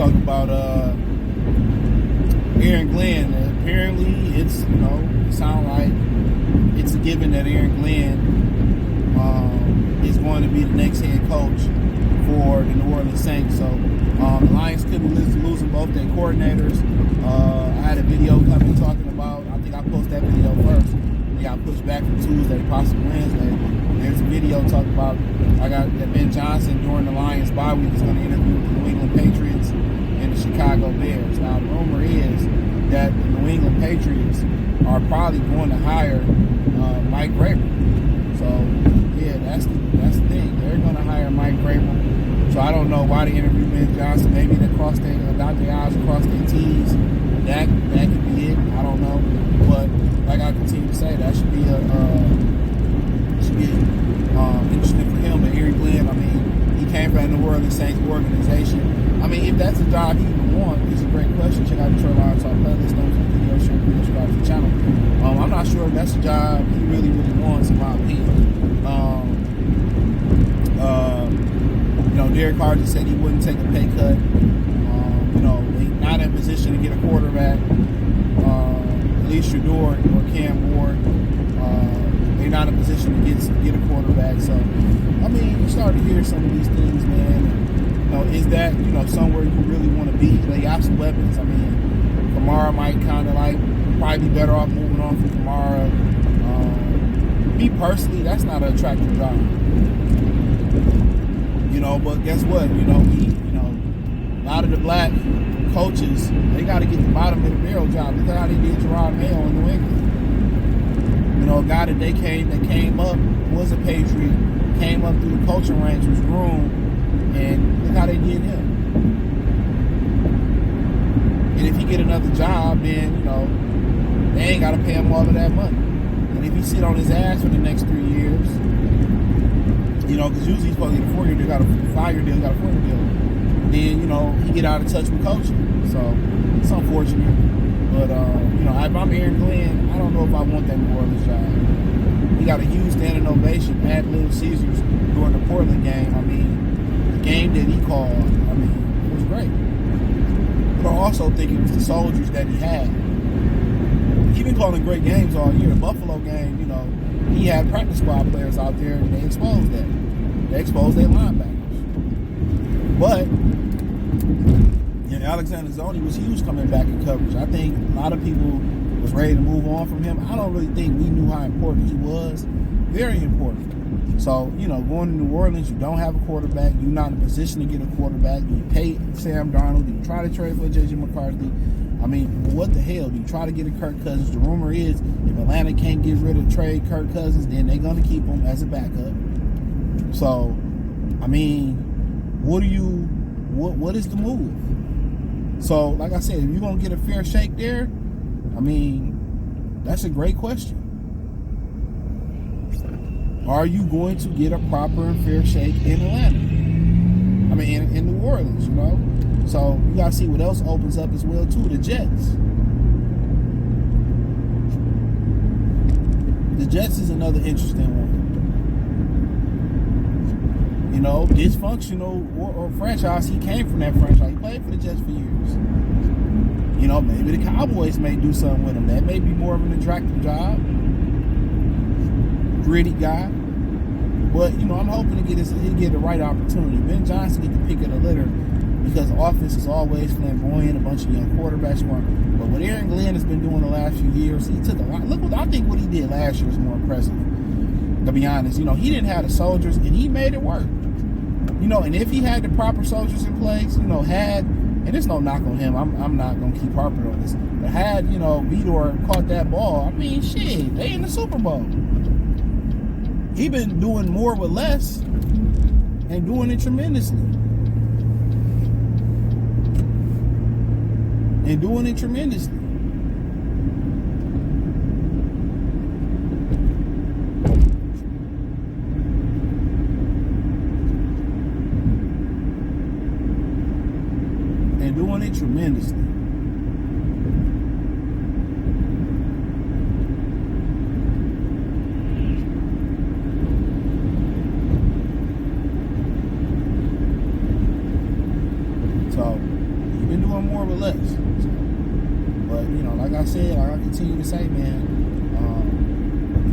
talk about Aaron Glenn. Apparently, it's it sounds like it's a given that Aaron Glenn is going to be the next head coach for the New Orleans Saints. So the Lions could be losing both their coordinators. I had a video coming talking about. I think I posted that video first. They got pushed back from Tuesday, possibly Wednesday. There's a video talking about I got that Ben Johnson during the Lions bye week is going to interview with the New England Patriots and the Chicago Bears. Now the rumor is that the New England Patriots are probably going to hire Mike Vrabel. So yeah, that's the thing. They're going to hire Mike Vrabel. So I don't know why they interviewed Ben Johnson. Maybe they dot their I's and cross their T's. That could be it. I don't know. But like I continue to say, that should be interesting for him. But Aaron Glenn, I mean, he came from the New Orleans Saints organization. I mean, if that's a job he even wants, it's a great question. Check out the Trey Line Talk playlist. Don't forget video, share, subscribe to the channel. I'm not sure if that's a job he really wants, in my opinion. Derek Carr just said he wouldn't take a pay cut. He's not in a position to get a quarterback. At least Shador or Cam Ward, they're not in a position to get a quarterback. So, I mean, you start to hear some of these things, man. Is that somewhere you really want to be? They got some weapons. I mean, Kamara might kind of probably be better off moving on from Kamara. Me personally, that's not an attractive job. But guess what? A lot of the black coaches, they got to get the bottom of the barrel job. Look at how they did Gerard Mayo in New England. A guy that came up, was a Patriot, came up through the coaching ranks, was groomed, and look how they did him. And if he get another job, then, they ain't got to pay him all of that money. And if he sit on his ass for the next 3 years, because usually he's supposed to get a 4-year deal, got a 5-year deal, got a 4-year deal. Then, he get out of touch with coaching. So, it's unfortunate. But, if I'm Aaron Glenn, I don't know if I want that New Orleans job. He got a huge standing ovation at Little Caesars during the Portland game. I mean, the game that he called, it was great. But I also think it was the soldiers that he had. He's been calling great games all year. The Buffalo game, he had practice squad players out there, and they exposed that. They exposed their linebackers. But Alexander Zoney was huge coming back in coverage. I think a lot of people was ready to move on from him. I don't really think we knew how important he was. Very important. So, going to New Orleans, you don't have a quarterback. You're not in a position to get a quarterback. You pay Sam Darnold. You try to trade for J.J. McCarthy. I mean, what the hell? Do you try to get a Kirk Cousins? The rumor is if Atlanta can't get rid of trade Kirk Cousins, then they're going to keep him as a backup. So, I mean, what is the move? So, like I said, if you're going to get a fair shake there, I mean, that's a great question. Are you going to get a proper and fair shake in Atlanta? I mean, in New Orleans, So, you got to see what else opens up as well, too. The Jets. The Jets is another interesting one. Dysfunctional or franchise. He came from that franchise. He played for the Jets for years. Maybe the Cowboys may do something with him. That may be more of an attractive job. Gritty guy. But, I'm hoping he get the right opportunity. Ben Johnson get the pick of the litter because the offense is always flamboyant, a bunch of young quarterbacks. But what Aaron Glenn has been doing the last few years, he took a lot. I think what he did last year is more impressive. To be honest, he didn't have the soldiers, and he made it work. And if he had the proper soldiers in place, and there's no knock on him, I'm not going to keep harping on this, but had, Vidor caught that ball, I mean, shit, they in the Super Bowl. He been doing more with less and doing it tremendously. So, I said, like I continue to say, man,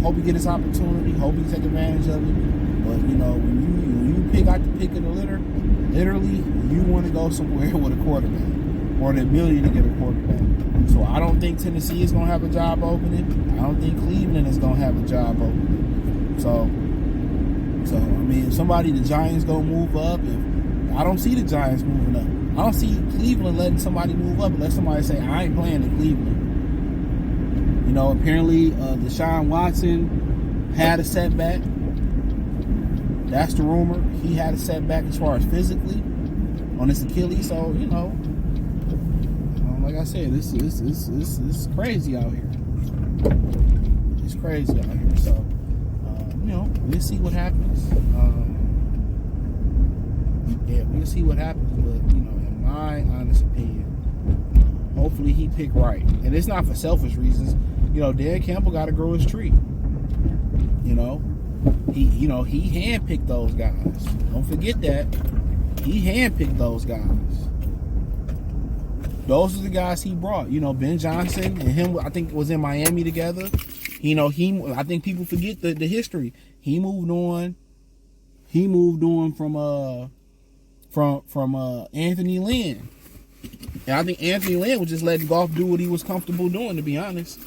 hope you get this opportunity. Hope you take advantage of it. But you know, when you pick out the pick of the litter, literally, you want to go somewhere with a quarterback or the ability to get a quarterback. So I don't think Tennessee is gonna have a job opening. I don't think Cleveland is gonna have a job opening. So I mean, if somebody, the Giants go move up. I don't see the Giants moving up. I don't see Cleveland letting somebody move up unless somebody say, I ain't playing in Cleveland. You know, apparently Deshaun Watson had a setback. That's the rumor. He had a setback as far as physically on his Achilles. So, you know, like I said, this is crazy out here. It's crazy out here. So, you know, we'll see what happens. Yeah, we'll see what happens. But, you know, in my honest opinion, hopefully he picked right. And it's not for selfish reasons. You know, Dan Campbell got to grow his tree. You know, he handpicked those guys. Don't forget that. He handpicked those guys. Those are the guys he brought. You know, Ben Johnson and him, I think, was in Miami together. You know, I think people forget the history. He moved on. He moved on from Anthony Lynn. And I think Anthony Lynn was just letting Goff do what he was comfortable doing, to be honest.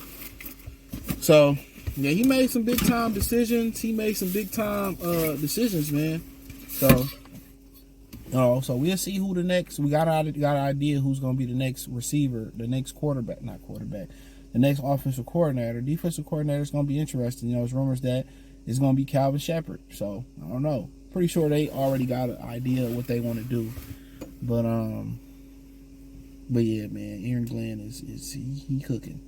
So, yeah, he made some big time decisions. He made some big time decisions, man. So, so we'll see who the next. We got an idea who's going to be the next receiver, the next quarterback, the next offensive coordinator. Defensive coordinator is going to be interesting. You know, there's rumors that it's going to be Calvin Shepard. So I don't know. Pretty sure they already got an idea of what they want to do. But yeah, man, Aaron Glenn is he cooking.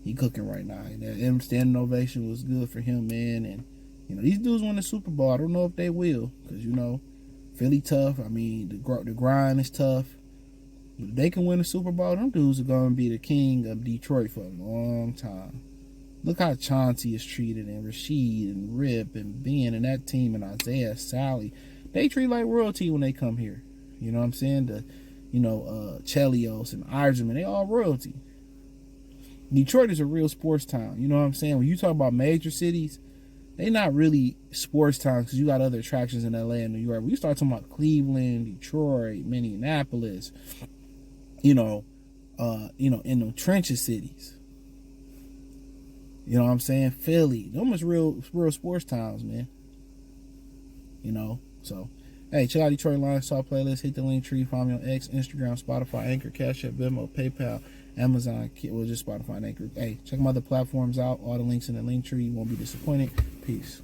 He cooking right now. And that standing ovation was good for him, man. And you know, these dudes won the Super Bowl. I don't know if they will, because you know, Philly tough. I mean, the grind is tough. But if they can win the Super Bowl, them dudes are going to be the king of Detroit for a long time. Look how Chauncey is treated, and Rasheed, and Rip, and Ben, and that team, and Isaiah, Sally. They treat like royalty when they come here. You know what I'm saying? Chelios and Iserman, they all royalty. Detroit is a real sports town. You know what I'm saying? When you talk about major cities, they not really sports towns because you got other attractions in LA and New York. When you start talking about Cleveland, Detroit, Minneapolis, in the trenches cities. You know what I'm saying? Philly. Them is real sports towns, man. You know, so hey, check out Detroit Lions Talk playlist. Hit the link tree. Follow me on X, Instagram, Spotify, Anchor, Cash App, Venmo, PayPal, Amazon. Well, just Spotify and Anchor. Hey, check my other platforms out. All the links in the link tree. You won't be disappointed. Peace.